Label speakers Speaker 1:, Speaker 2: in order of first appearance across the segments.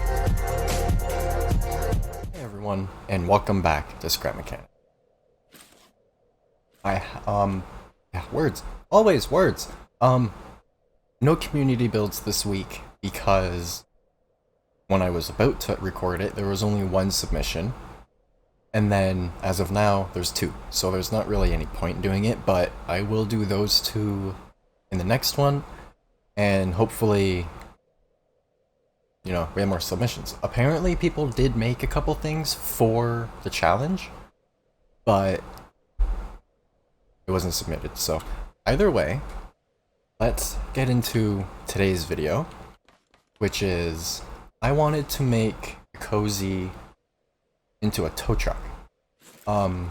Speaker 1: Hey everyone, and welcome back to Scrap Mechanic. Yeah, words. Always words. No community builds this week because when I was about to record it, there was only one submission. And then, as of now, there's two. So there's not really any point in doing it, but I will do those two in the next one. And hopefully, we have more submissions. Apparently, people did make a couple things for the challenge, but it wasn't submitted. So either way, let's get into today's video, which is I wanted to make a COEzy into a tow truck. I'm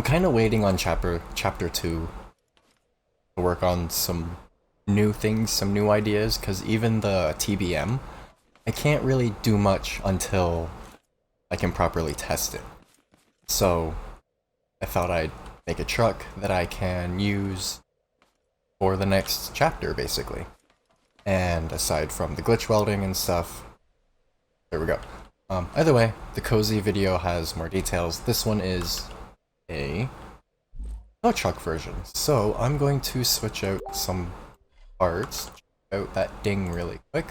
Speaker 1: kind of waiting on chapter 2 to work on some new things, some new ideas, because even the TBM, I can't really do much until I can properly test it. So I thought I'd make a truck that I can use for the next chapter, basically. And aside from the glitch welding and stuff, there we go. Either way, the COEzy video has more details. This one is a tow truck version. So I'm going to switch out some parts. Check out that ding really quick.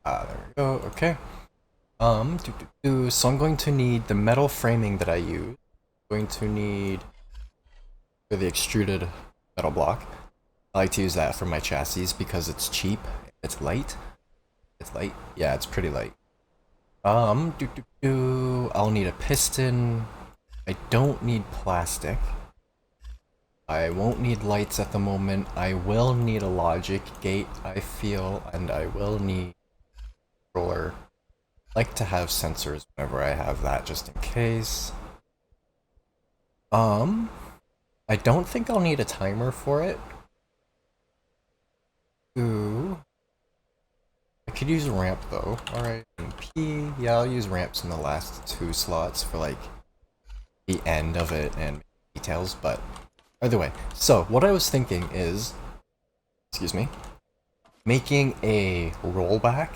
Speaker 1: There we go, okay. So I'm going to need the metal framing that I use. I'm going to need for the extruded metal block. I like to use that for my chassis because it's cheap, it's light. It's light? Yeah, it's pretty light. I'll need a piston. I don't need plastic. I won't need lights at the moment. I will need a logic gate, I feel, and I will need a controller. I like to have sensors whenever I have that, just in case. I don't think I'll need a timer for it. Ooh. I could use a ramp though. Alright, P. Yeah, I'll use ramps in the last two slots for like the end of it and details, but either way. So, what I was thinking is, excuse me, making a rollback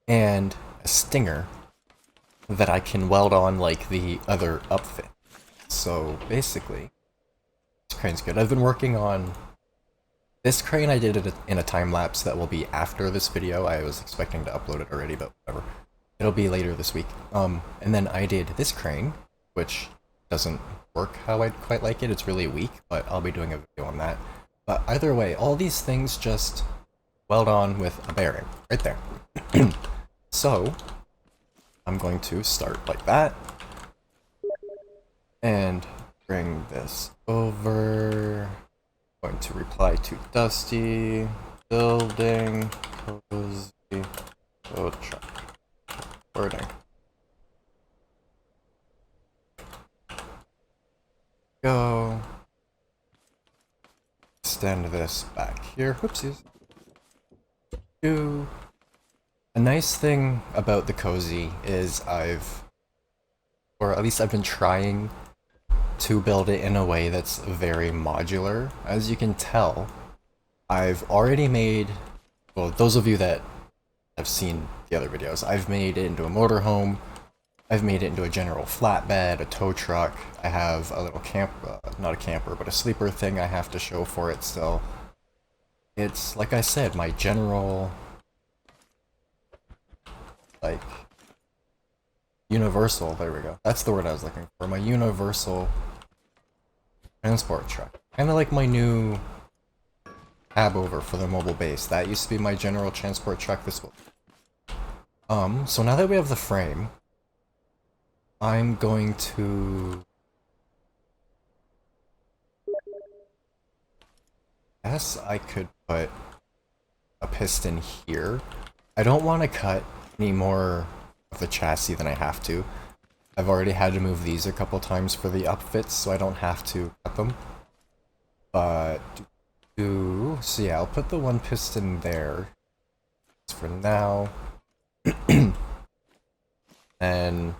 Speaker 1: and a stinger that I can weld on like the other Upfit. So basically, this crane's good. I've been working on this crane. I did it in a time lapse that will be after this video. I was expecting to upload it already, but whatever. It'll be later this week. And then I did this crane, which doesn't work how I'd quite like it. It's really weak, but I'll be doing a video on that. But either way, all these things just weld on with a bearing right there. So I'm going to start like that and bring this over. Going to reply to Dusty, building, COEzy, tow truck, wording. Go. Extend this back here. Whoopsies. A nice thing about the COEzy is or at least I've been trying to build it in a way that's very modular. As you can tell, I've already made, well, those of you that have seen the other videos, I've made it into a motorhome, I've made it into a general flatbed, a tow truck, I have a little not a camper, but a sleeper thing I have to show for it still. It's, like I said, my general, like, universal, there we go. That's the word I was looking for. My universal transport truck. Kinda like my new cab over for the mobile base. That used to be my general transport truck. This will. So now that we have the frame, I'm going to... guess I could put a piston here. I don't want to cut any more of the chassis than I have to. I've already had to move these a couple times for the upfits, so I don't have to cut them. But, so yeah, I'll put the one piston there for now. And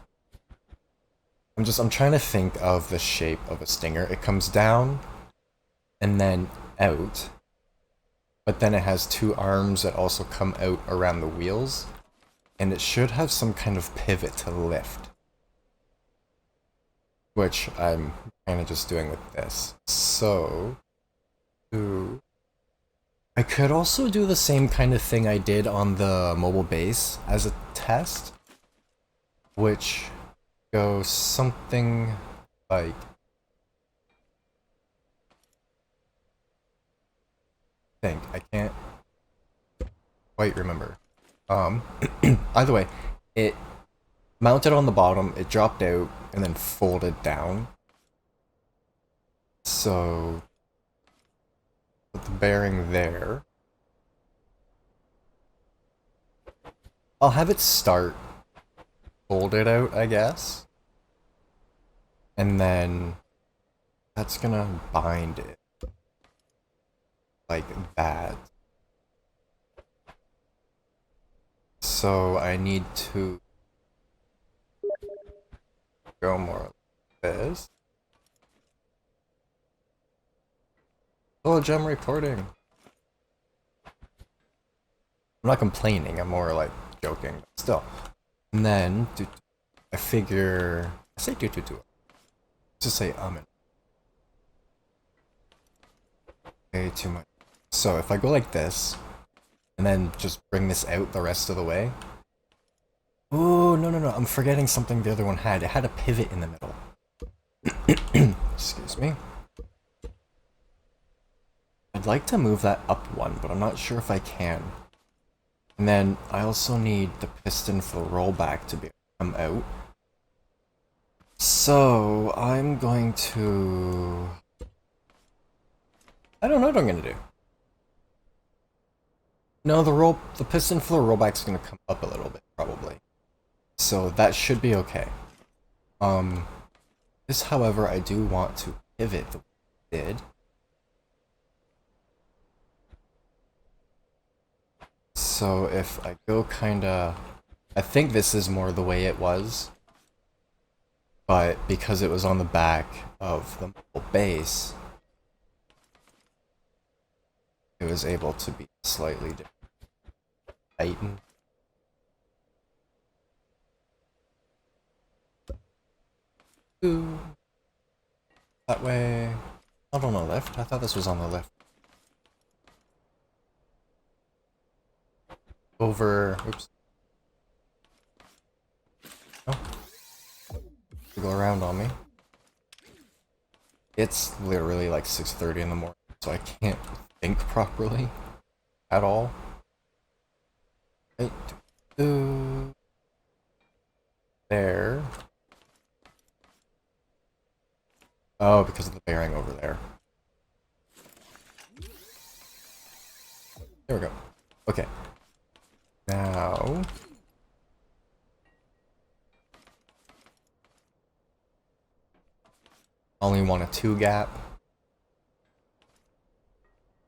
Speaker 1: I'm trying to think of the shape of a stinger. It comes down and then out, but then it has two arms that also come out around the wheels. and it should have some kind of pivot to lift, which I'm kind of just doing with this. So, I could also do the same kind of thing I did on the mobile base as a test, which goes something like I can't quite remember. Either way, it mounted on the bottom, it dropped out, and then folded down. So, put the bearing there. I'll have it start folded out, I guess. And then that's gonna bind it like that. So I need to go more like this. Oh, gem reporting. I'm not complaining, I'm more like joking, but still. And then, I figure, I say do. Just say way too much. So if I go like this, and then just bring this out the rest of the way. Oh, no, I'm forgetting something the other one had. It had a pivot in the middle. Excuse me. I'd like to move that up one, but I'm not sure if I can. And then I also need the piston for the rollback to be able to come out. So I'm going to... I don't know what I'm gonna do. No, the piston for the rollback's gonna come up a little bit, probably. So that should be okay. This, however, I do want to pivot the way I did. So if I go kinda... I think this is more the way it was. But because it was on the back of the mobile base, it was able to be slightly different. Tighten. Ooh. That way... Not on the left? I thought this was on the left. Over... Oops. Oh. Go around on me. It's literally like 6:30 in the morning, so I can't think properly at all. Right. There. Oh, because of the bearing over there. There we go. Okay. Now... only want a 2 gap.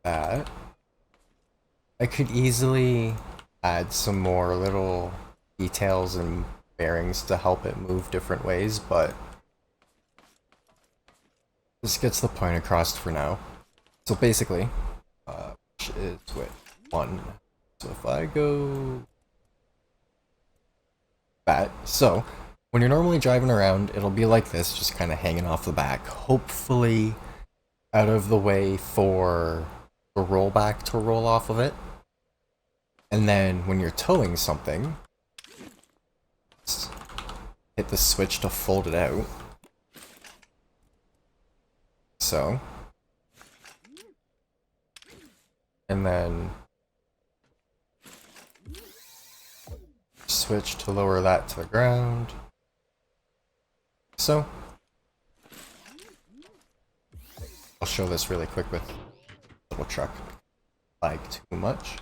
Speaker 1: That. I could easily add some more little details and bearings to help it move different ways, but this gets the point across for now. So basically, which is with 1. So if I go that, so when you're normally driving around, it'll be like this, just kind of hanging off the back, hopefully out of the way for the rollback to roll off of it. And then when you're towing something, hit the switch to fold it out. So. And then switch to lower that to the ground. So, I'll show this really quick with the little truck. Like too much.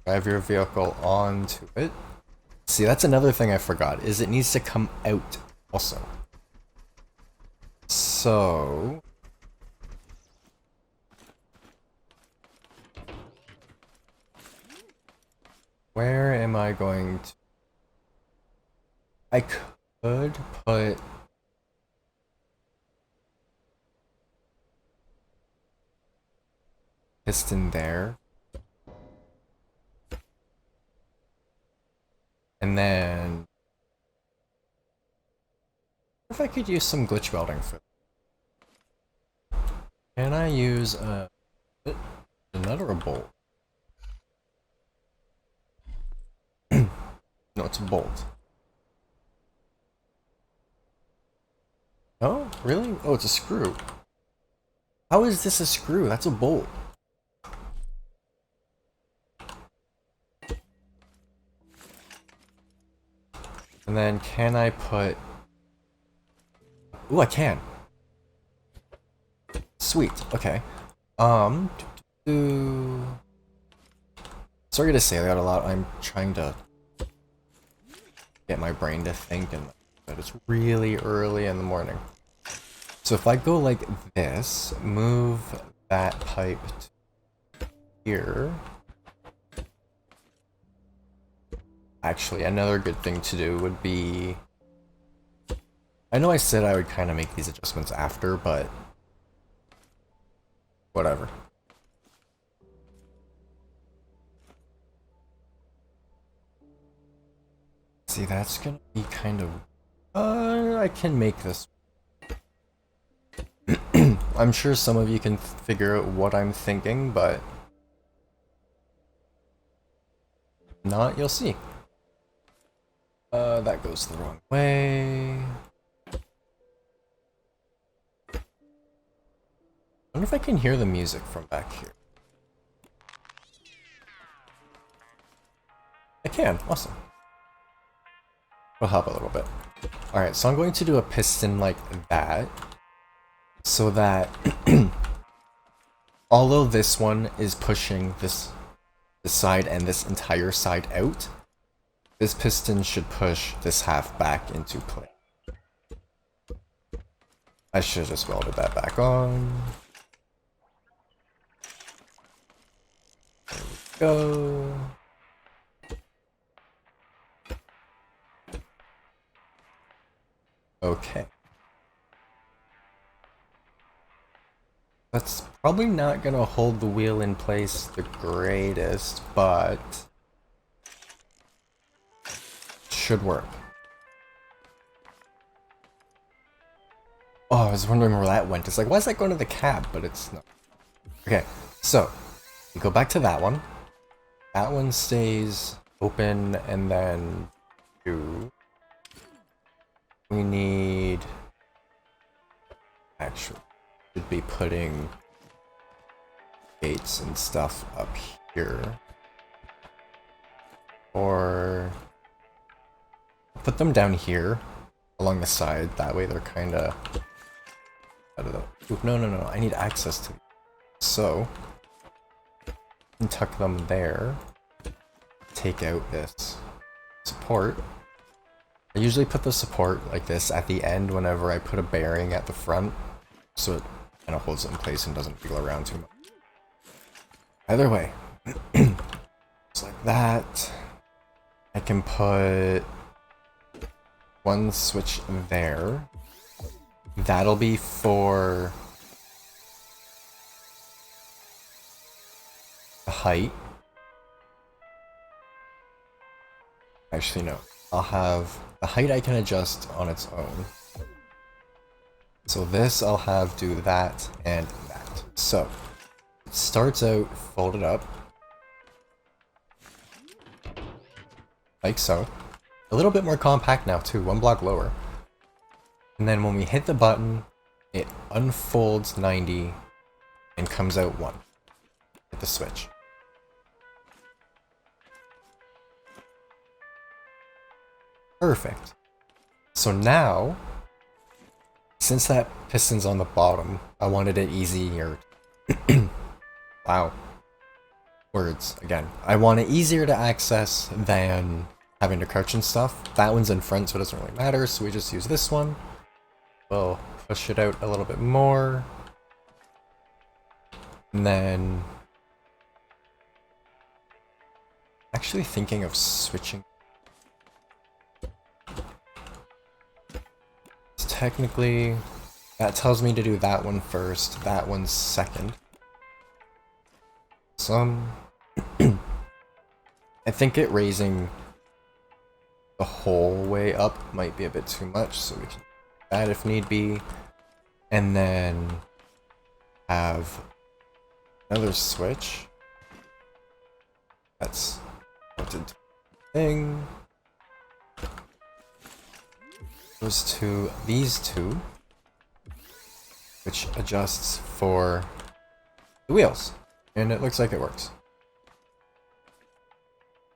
Speaker 1: Drive your vehicle onto it. See, that's another thing I forgot, is it needs to come out also. So... where am I going to... I could put... 'cause piston there. And then if I could use some glitch welding for that. Can I use another bolt? No, it's a bolt. Oh, really? Oh, it's a screw. How is this a screw? That's a bolt. And then can I put... Ooh, I can. Sweet, okay. Sorry to say that a lot. I'm trying to get my brain to think, but it's really early in the morning. So if I go like this, move that pipe to here. Actually, another good thing to do would be... I know I said I would kind of make these adjustments after, but... whatever. See, that's gonna be kind of... I can make this. I'm sure some of you can figure out what I'm thinking, but... if not, you'll see. That goes the wrong way. I wonder if I can hear the music from back here. I can, awesome. It'll help a little bit. Alright, so I'm going to do a piston like that, so that although this one is pushing this side and this entire side out, this piston should push this half back into place. I should have just welded that back on. There we go. Okay. That's probably not gonna hold the wheel in place the greatest, but should work. Oh, I was wondering where that went. It's like, why is that going to the cab? But it's not. Okay, so we go back to that one. That one stays open, and then we need... actually, should be putting gates and stuff up here. Or put them down here along the side. That way they're kind of... I don't know. Ooh, no. I need access to... So, and tuck them there. Take out this support. I usually put the support like this at the end whenever I put a bearing at the front, so it kind of holds it in place and doesn't wiggle around too much. Either way, just like that. I can put one switch there. That'll be for the height. Actually, no. I'll have the height I can adjust on its own. So this I'll have do that and that. So it starts out folded up. Like so. A little bit more compact now too, one block lower. And then when we hit the button, it unfolds 90 and comes out 1. Hit the switch. Perfect. So now, since that piston's on the bottom, I wanted it easier. Wow. Words, again. I want it easier to access than having to crouch and stuff. That one's in front, so it doesn't really matter, so we just use this one. We'll push it out a little bit more. And then... actually thinking of switching. Technically, that tells me to do that one first, that one second. some. I think it raising the whole way up might be a bit too much, so we can do that if need be. And then have another switch that's mounted to the thing. Goes to these two, which adjusts for the wheels. And it looks like it works.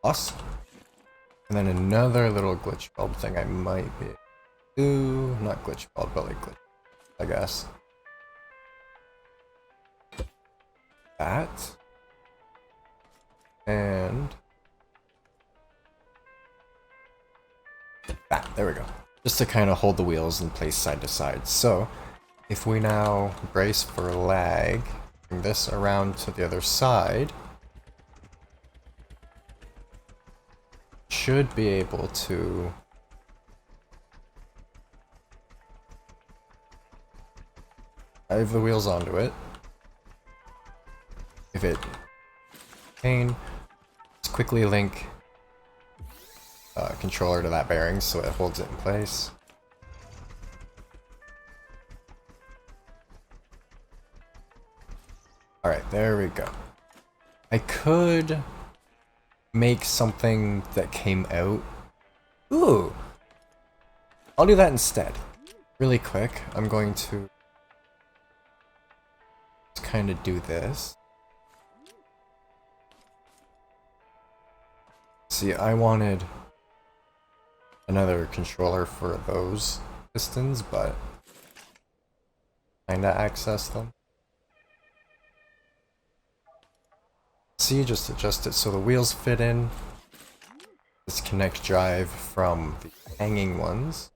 Speaker 1: Awesome. And then another little glitch bulb thing I might be able to do. Not glitch bulb, but like glitch, I guess. That. And that. There we go. Just to kind of hold the wheels in place side to side. So, if we now brace for lag, bring this around to the other side, should be able to drive the wheels onto it. If it pain, let's quickly link controller to that bearing so it holds it in place. Alright, there we go. I could make something that came out. Ooh! I'll do that instead. Really quick, I'm going to kind of do this. See, I wanted another controller for those pistons, but kinda access them. See, just adjust it so the wheels fit in. Disconnect drive from the hanging ones.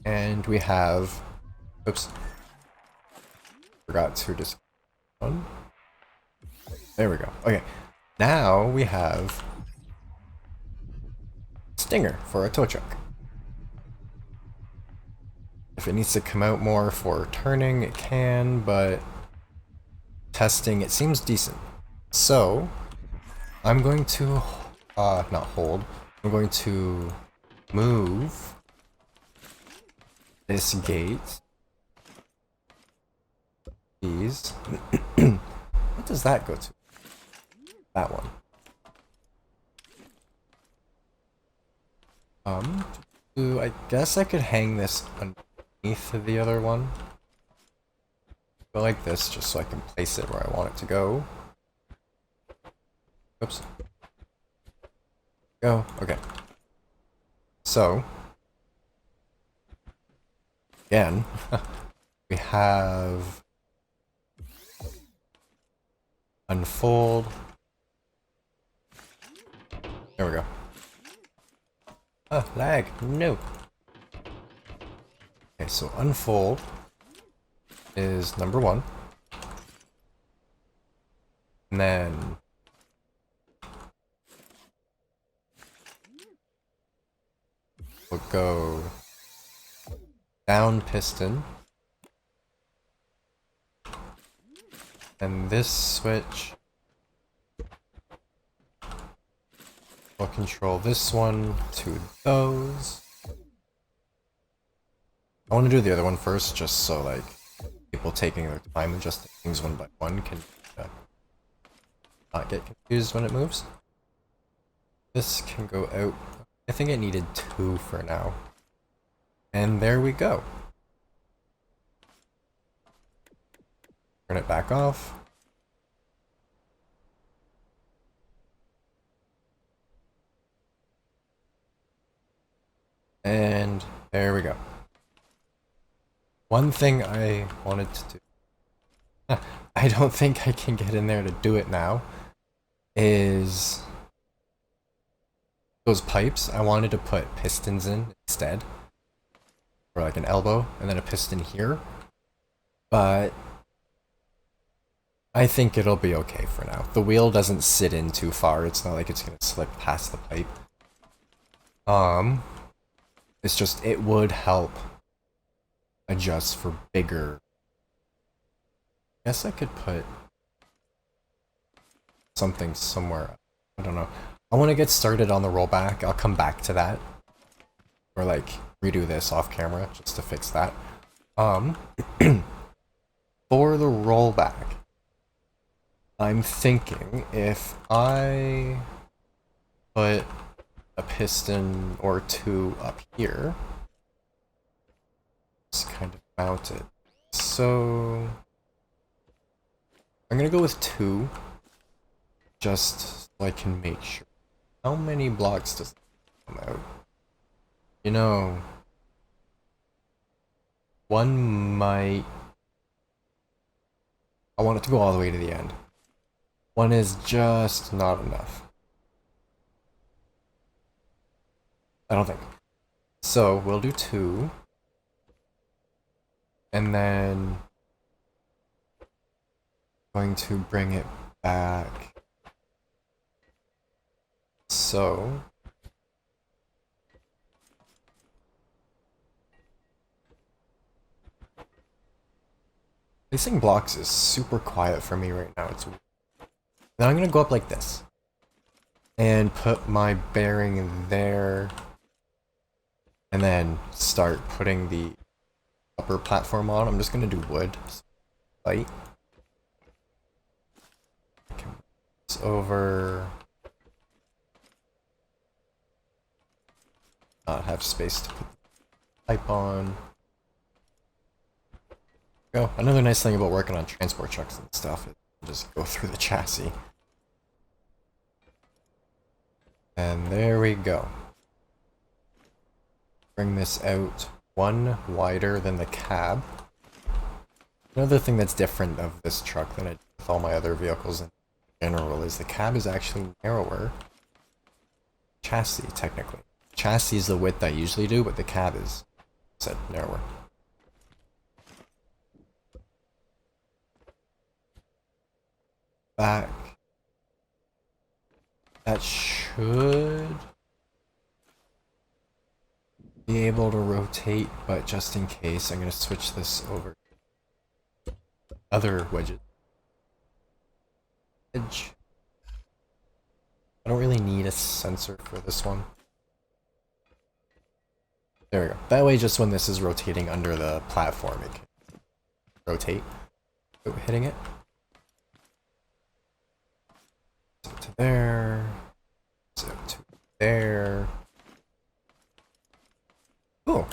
Speaker 1: And we have, oops, forgot to disconnect one. There we go. Okay, now we have stinger for a tow truck. If it needs to come out more for turning, it can, but testing, it seems decent. So, I'm going to, not hold, I'm going to move this gate. These. What does that go to? That one. I guess I could hang this underneath the other one. Go like this, just so I can place it where I want it to go. Oops. Go. Okay. So, again, we have unfold. There we go. Ah, lag. No. Okay, so unfold is number one. And then we'll go down piston. And this switch will control this one to those. I want to do the other one first, just so like people taking their time adjusting things one by one can not get confused when it moves. This can go out. I think it needed 2 for now. And there we go. Turn it back off. And there we go. One thing I wanted to do, I don't think I can get in there to do it now, is those pipes. I wanted to put pistons in instead, or like an elbow and then a piston here, but I think it'll be okay for now. The wheel doesn't sit in too far. It's not like it's gonna slip past the pipe. It's just, it would help adjust for bigger Guess I could put something somewhere. I don't know. I want to get started on the rollback. I'll come back to that. Or like redo this off camera just to fix that. For the rollback, I'm thinking if I put a piston or two up here, just kind of mount it. So I'm gonna go with 2, just so I can make sure. How many blocks does it come out? You know, one might... I want it to go all the way to the end. One is just not enough. I don't think. So we'll do 2. And then going to bring it back. So placing blocks is super quiet for me right now. It's weird. Then I'm gonna go up like this and put my bearing there, and then start putting the upper platform on. I'm just gonna do wood, light. It's over. Not have space to put the pipe on. Go. Another nice thing about working on transport trucks and stuff is just go through the chassis. And there we go. Bring this out one wider than the cab. Another thing that's different of this truck than I do with all my other vehicles in general is the cab is actually narrower. Chassis, technically. Chassis is the width I usually do, but the cab is set narrower. Back. That should be able to rotate, but just in case, I'm going to switch this over to other wedges. Edge. I don't really need a sensor for this one. There we go. That way, just when this is rotating under the platform, it can rotate without hitting it. So to there. So to there. Cool.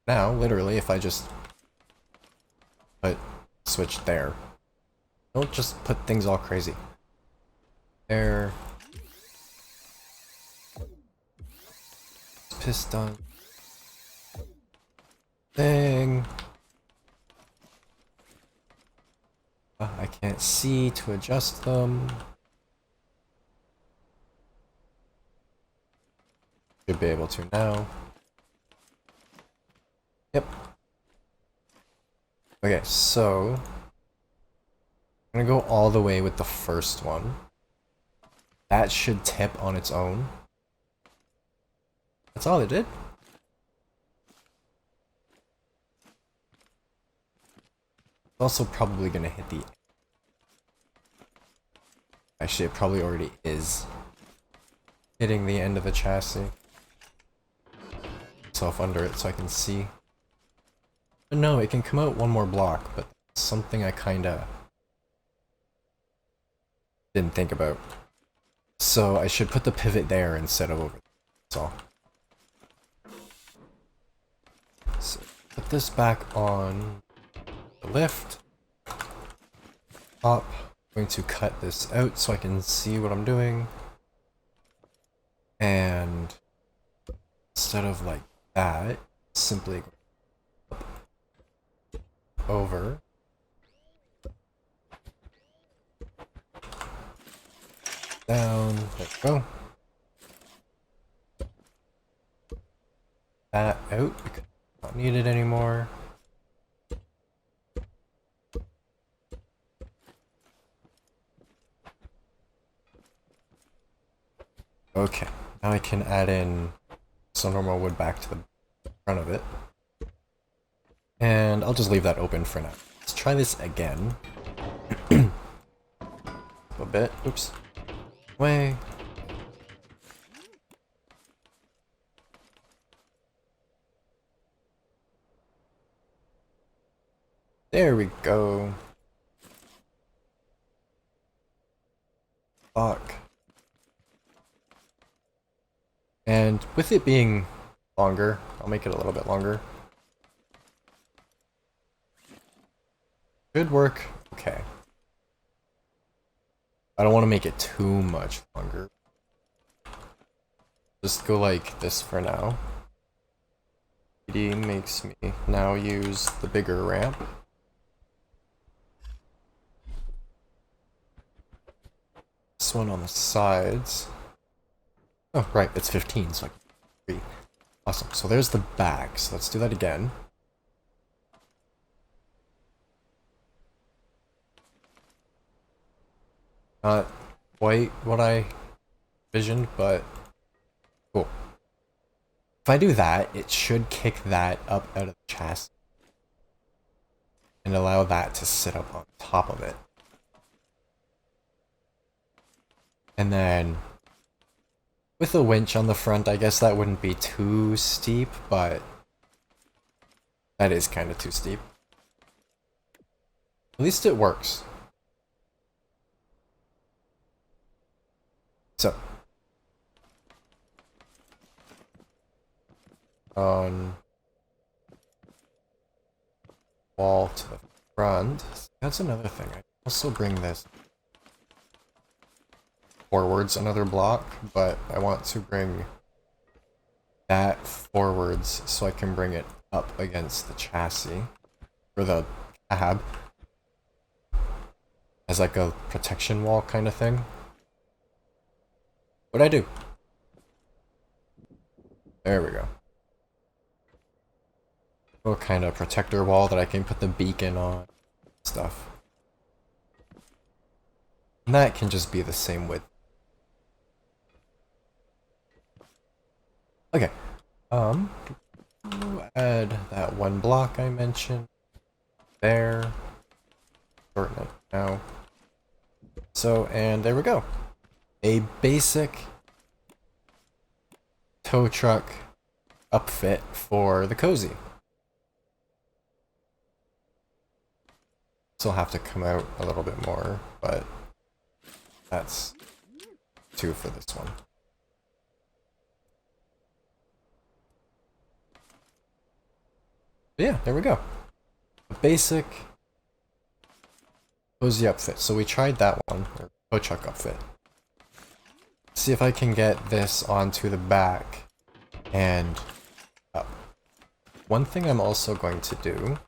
Speaker 1: Now, literally, if I just put switch there, don't just put things all crazy. There. Piston. Thing. I can't see to adjust them. Should be able to now. Yep. Okay, so I'm gonna go all the way with the first one. That should tip on its own. That's all it did. Also probably gonna hit the... Actually, it probably already is hitting the end of the chassis. Myself under it so I can see. But no, it can come out one more block, but something I kinda didn't think about. So I should put the pivot there instead of over there. That's all. So put this back on the lift. Up. I'm going to cut this out so I can see what I'm doing. And instead of like that, simply go up, over, down, there we go. That out because it's not needed anymore. Okay, now I can add in some normal wood back to the front of it. And I'll just leave that open for now. Let's try this again. A bit. Oops. Way. There we go. Fuck. And with it being longer, I'll make it a little bit longer. Should work. Okay. I don't want to make it too much longer. Just go like this for now. PD makes me now use the bigger ramp. This one on the sides. Oh, right, it's 15, so I can 3. Awesome. So there's the back. So let's do that again. Not quite what I envisioned, but cool. If I do that, it should kick that up out of the chassis and allow that to sit up on top of it. And then with a winch on the front, I guess that wouldn't be too steep, but that is kind of too steep. At least it works. So, on wall to the front, that's another thing. I also bring this forwards another block, but I want to bring that forwards so I can bring it up against the chassis, or the cab, as like a protection wall kind of thing. What'd I do? There we go. A kind of protector wall that I can put the beacon on, stuff. And that can just be the same width. Okay. We'll add that one block I mentioned there. Shorten it now. So, and there we go. A basic tow truck upfit for the COEzy. Still have to come out a little bit more, but that's 2 for this one. But yeah, there we go. A basic COEzy upfit. So we tried that one, or tow truck upfit. See if I can get this onto the back and up. One thing I'm also going to do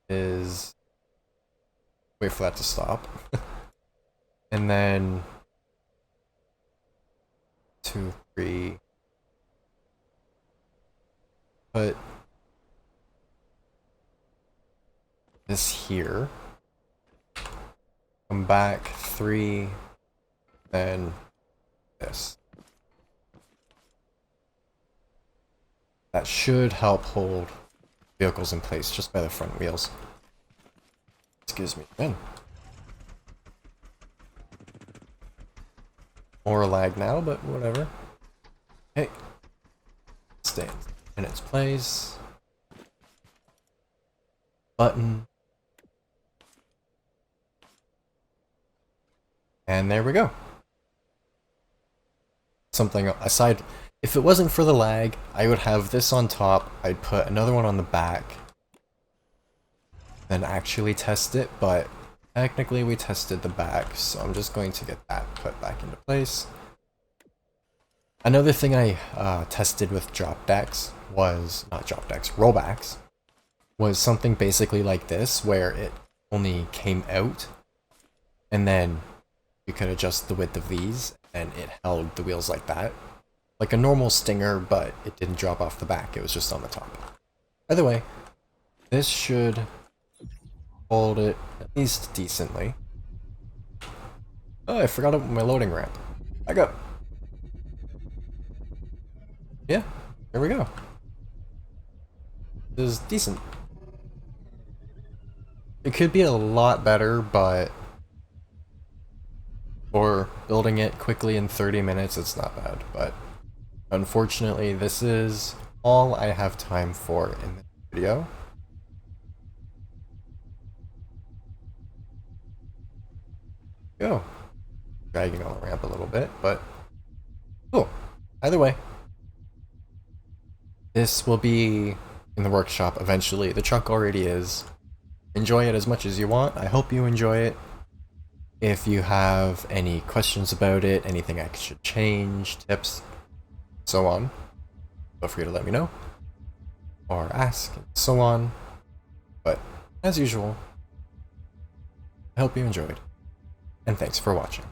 Speaker 1: is wait for that to stop. And then 2, 3. Put this here. Come back 3, then this. That should help hold vehicles in place just by the front wheels. Excuse me, then. More lag now, but whatever. Okay. Stay in its place. Button. And there we go. Something aside, if it wasn't for the lag, I would have this on top, I'd put another one on the back, then actually test it, but technically we tested the back, so I'm just going to get that put back into place. Another thing I tested with drop decks was, not drop decks, rollbacks, was something basically like this, where it only came out, and then you could adjust the width of these, and it held the wheels like that. Like a normal Stinger, but it didn't drop off the back, it was just on the top. Either way, this should hold it at least decently. Oh, I forgot about my loading ramp. Back up. Yeah, there we go. This is decent. It could be a lot better, but for building it quickly in 30 minutes, it's not bad. But unfortunately, this is all I have time for in this video. Go. Dragging on the ramp a little bit, but cool. Either way, this will be in the workshop eventually. The truck already is. Enjoy it as much as you want. I hope you enjoy it. If you have any questions about it, anything I should change, tips, so on, feel free to let me know, or ask, and so on. But, as usual, I hope you enjoyed, and thanks for watching.